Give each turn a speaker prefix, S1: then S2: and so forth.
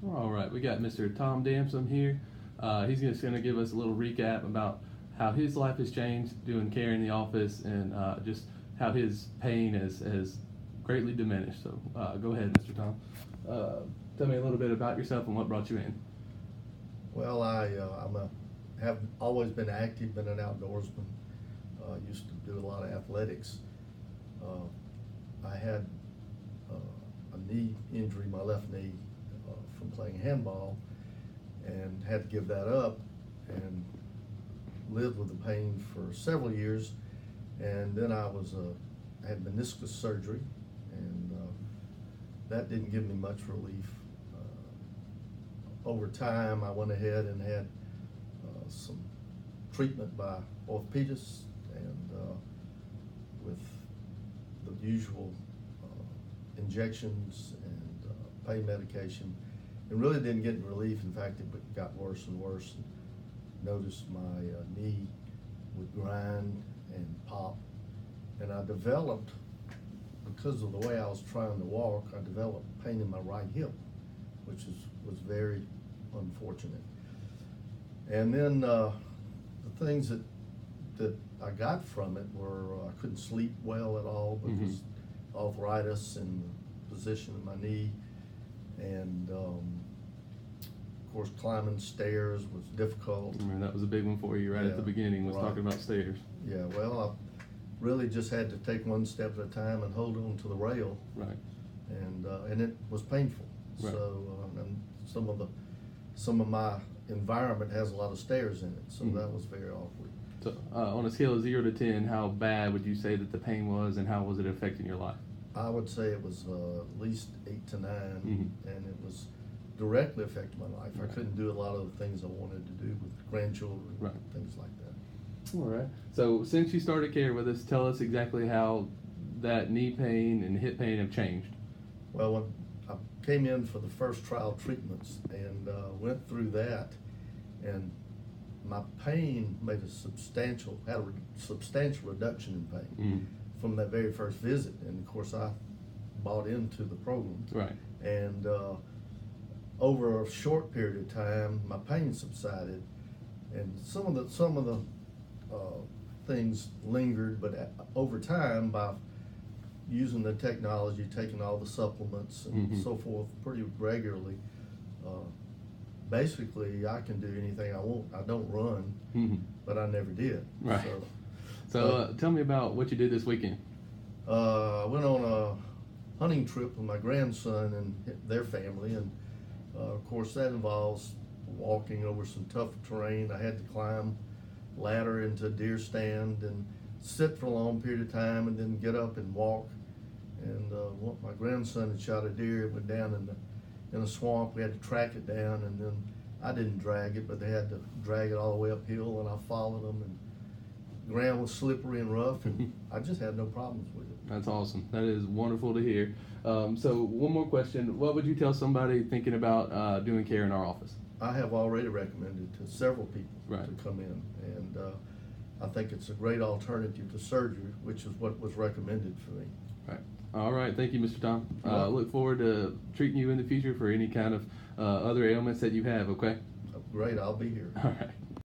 S1: All right, we got Mr. Tom Damson here. He's just going to give us a little recap about how his life has changed doing care in the office and just how his pain has greatly diminished. So go ahead, Mr. Tom. Tell me a little bit about yourself and what brought you in.
S2: Well, have always been active, been an outdoorsman. Used to do a lot of athletics. I had a knee injury, my left knee, from playing handball, and had to give that up, and lived with the pain for several years. And then I had meniscus surgery, and that didn't give me much relief. Over time, I went ahead and had some treatment by orthopedists, and with the usual injections and pain medication. It really didn't get any relief. In fact, it got worse and worse. Noticed my knee would grind and pop, and I developed, because of the way I was trying to walk, I developed pain in my right hip, which was very unfortunate. And then the things that I got from it were I couldn't sleep well at all because arthritis and the position of my knee, and of course climbing stairs was difficult.
S1: I mean, that was a big one for you at the beginning, was talking about stairs.
S2: Yeah, well, I really just had to take one step at a time and hold on to the rail.
S1: Right.
S2: And it was painful.
S1: Right.
S2: So and some of my environment has a lot of stairs in it, so that was very awkward.
S1: So on a scale of 0 to 10, how bad would you say that the pain was, and how was it affecting your life?
S2: I would say it was at least 8 to 9, and it was directly affecting my life. I couldn't do a lot of the things I wanted to do with grandchildren, things like that.
S1: All right. So since you started care with us, tell us exactly how that knee pain and hip pain have changed.
S2: Well, when I came in for the first trial treatments and went through that, and my pain had a substantial reduction in pain from that very first visit. And of course, I bought into the program.
S1: Right.
S2: And over a short period of time, my pain subsided, and some of the things lingered. But over time, by using the technology, taking all the supplements and so forth pretty regularly, basically I can do anything I want. I don't run, but I never did.
S1: Right. So tell me about what you did this weekend.
S2: I went on a hunting trip with my grandson and their family, and of course that involves walking over some tough terrain. I had to climb ladder into a deer stand and sit for a long period of time, and then get up and walk. And my grandson had shot a deer. It went down in a swamp. We had to track it down, and then I didn't drag it, but they had to drag it all the way uphill, and I followed them. And the ground was slippery and rough, and I just had no problems with it.
S1: That's awesome. That is wonderful to hear. So one more question. What would you tell somebody thinking about doing care in our office?
S2: I have already recommended to several people to come in, and I think it's a great alternative to surgery, which is what was recommended for me.
S1: Right. All right. Thank you, Mr. Tom. Look forward to treating you in the future for any kind of other ailments that you have, okay?
S2: Great. I'll be here.
S1: All right.